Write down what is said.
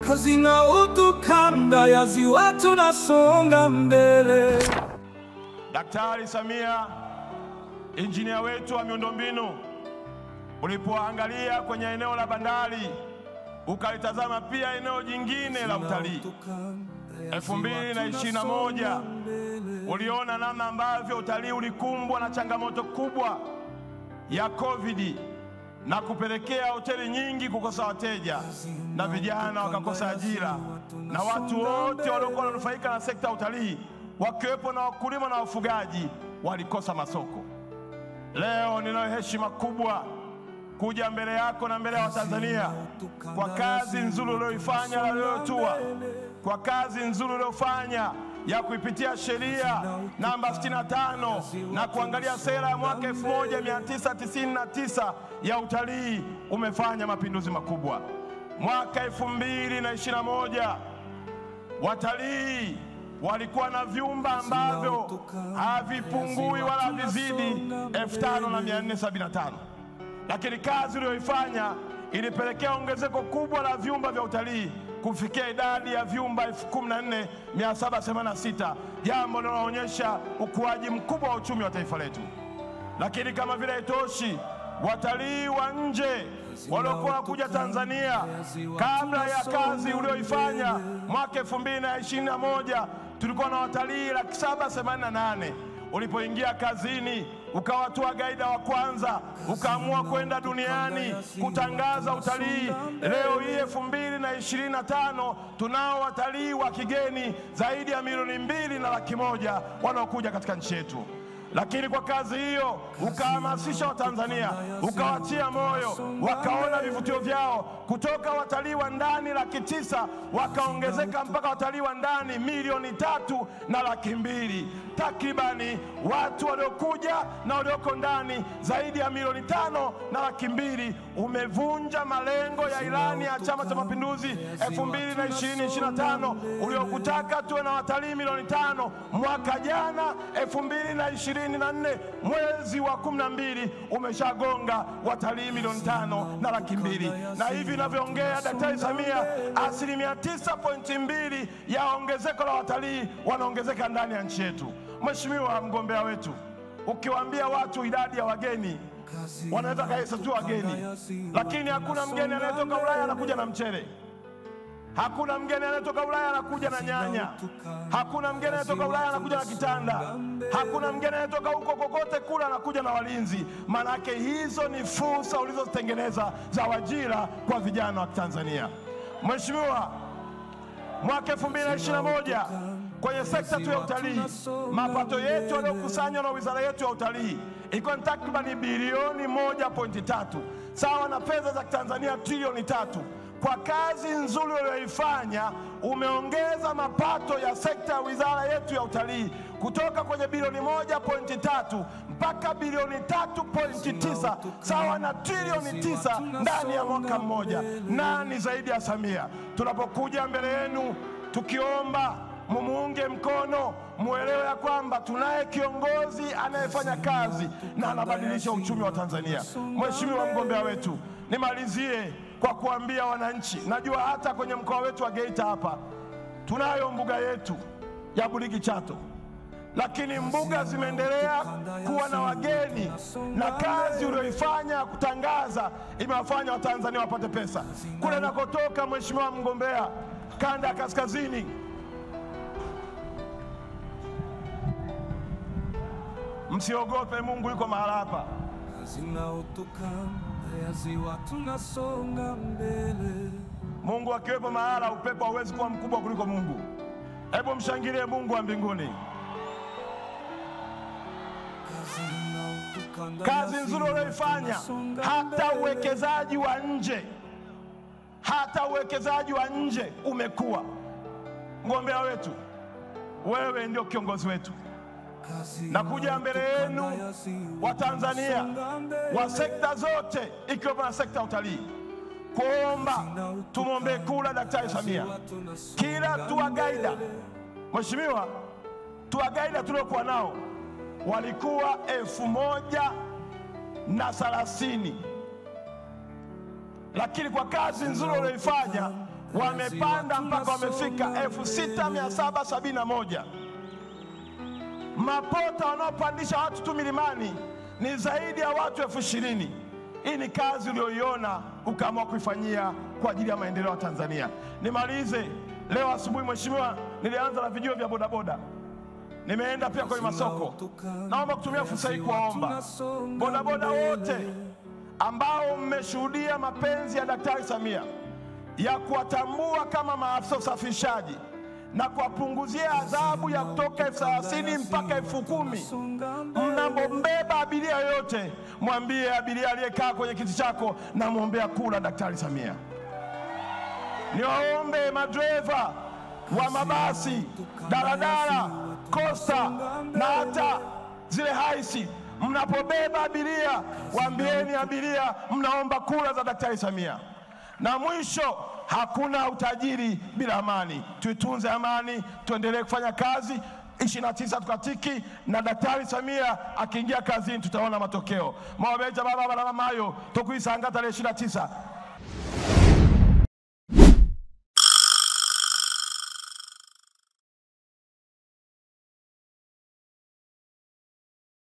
hazina utu, kanda ya Ziwa tunasonga mbele. Daktari Samia, injinia wetu wa miundombinu, ulipoangalia kwenye eneo la bandari, ukalitazama pia eneo jingine la utalii. 2021 uliona namna ambavyo utalii ulikumbwa na changamoto kubwa ya COVID na kupelekea hoteli nyingi kukosa wateja na vijana wakakosa ajira, na watu wote waliokuwa wananufaika na sekta ya utalii wakiwepo na wakulima na wafugaji walikosa masoko. Leo ninayo heshima kubwa kuja mbele yako na mbele ya Watanzania kwa kazi nzuri uliyoifanya na uliyotua, kwa kazi nzuri uliyofanya ya kuipitia sheria namba 65 na kuangalia sera ya mwaka 1999 ya utalii. Umefanya mapinduzi makubwa. Mwaka 2021 watalii walikuwa na vyumba ambavyo havipungui wala havizidi 5475, lakini kazi uliyoifanya ilipelekea ongezeko kubwa la vyumba vya utalii kufikia idadi ya vyumba 14786, jambo linaloonyesha ukuaji mkubwa wa uchumi wa taifa letu. Lakini kama vile haitoshi, watalii wa nje waliokuwa kuja Tanzania kabla ya kazi ulioifanya mwaka 2021 tulikuwa na watalii 788. Ulipoingia kazini ukawatua gaida wa kwanza, ukaamua kwenda duniani kutangaza utalii. Leo hii 2025 tunao watalii wa kigeni zaidi ya 2.1 wanaokuja katika nchi yetu. Lakini kwa kazi hiyo ukahamasisha Watanzania, ukawatia moyo, wakaona vivutio vyao. Kutoka watalii wa ndani 900,000 wakaongezeka mpaka watalii wa ndani 1,300,200. Takribani watu waliokuja na walioko ndani zaidi ya 5,200,000. Umevunja malengo ya ilani ya Chama cha Mapinduzi 2025 uliokutaka tuwe na watalii 5,000,000. Mwaka jana 2024 mwezi wa 12 umeshagonga watalii 5,200,000. Na hivi ninavyoongea, Daktari Samia, 9.2% ya ongezeko la watalii wanaongezeka ndani ya nchi yetu. Mheshimiwa mgombea wetu, ukiwaambia watu idadi ya wageni wanaweza kahesabu wageni, lakini hakuna mgeni anayetoka Ulaya anakuja na mchele. Hakuna mgeni anayetoka Ulaya anakuja na nyanya. Hakuna mgeni anayetoka Ulaya anakuja na kitanda. Hakuna mgeni anayetoka huko kokote kula anakuja na walinzi. Manake hizo ni fursa ulizotengeneza za ajira kwa vijana wa Tanzania. Mheshimiwa, mwaka 2021 kwenye sekta tu ya utalii, mapato yetu yaliyokusanywa na wizara yetu ya utalii ilikuwa takriban bilioni 1.3, sawa na fedha za Tanzania trilioni 3. Kwa kazi nzuri uliyoifanya umeongeza mapato ya sekta ya wizara yetu ya utalii kutoka kwenye bilioni 1.3 mpaka bilioni 3.9, sawa na trilioni 9 ndani ya mwaka mmoja. Nani zaidi ya Samia? Tunapokuja mbele yenu tukiomba mumuunge mkono, muelewe ya kwamba tunaye kiongozi anayefanya kazi na anabadilisha uchumi wa Tanzania. Mheshimiwa mgombea wetu, nimalizie kwa kuambia wananchi, najua hata kwenye mkoa wetu wa Geita hapa tunayo mbuga yetu ya Burigi Chato, lakini mbuga zimeendelea kuwa na wageni, na kazi uliyoifanya kutangaza imewafanya Watanzania wapate pesa. Kule nakotoka, Mheshimiwa mgombea, kanda ya kaskazini, msiogope, Mungu yuko mahala hapa. Mungu akiwepo mahala, upepo hauwezi kuwa mkubwa kuliko Mungu. Hebu mshangilie Mungu wa mbinguni. Kazi nzuri uliyoifanya, hata uwekezaji wa nje umekuwa. Mgombea wetu, wewe ndio kiongozi wetu. Nakuja mbele yenu wa Tanzania wa sekta zote ikiwemo na sekta ya utalii kuomba tumwombee kula Daktari Samia. Kila tuwagaida, Mheshimiwa, tuwagaida tuliokuwa nao walikuwa 1,030, lakini kwa kazi nzuri uliyoifanya wamepanda mpaka wamefika 6771. Mapota wanaopandisha watu tu milimani ni zaidi ya watu 20,000. Hii ni kazi uliyoiona ukaamua kuifanyia kwa ajili ya maendeleo ya Tanzania. Nimalize leo asubuhi, mheshimiwa, nilianza na vijio vya bodaboda. Nimeenda pia kwenye masoko. Naomba kutumia fursa hii kuwaomba bodaboda wote ambao mmeshuhudia mapenzi ya Daktari Samia ya kuwatambua kama maafisa usafirishaji na kuwapunguzia adhabu ya kutoka 30,000 mpaka 10,000. Mnapombeba abiria yote, mwambie abiria aliyekaa kwenye kiti chako na muombea kula Daktari Samia. Niwaombe madereva wa mabasi, daladala, kosta na hata zile haisi, mnapobeba abiria, waambieni abiria mnaomba kura za Daktari Samia. Na mwisho, hakuna utajiri bila amani. Tuitunze amani, tuendelee kufanya kazi. 29 tukatiki, na Daktari Samia akiingia kazini tutaona matokeo. Mwabeja baba baba mayo tokuisanga tarehe 29.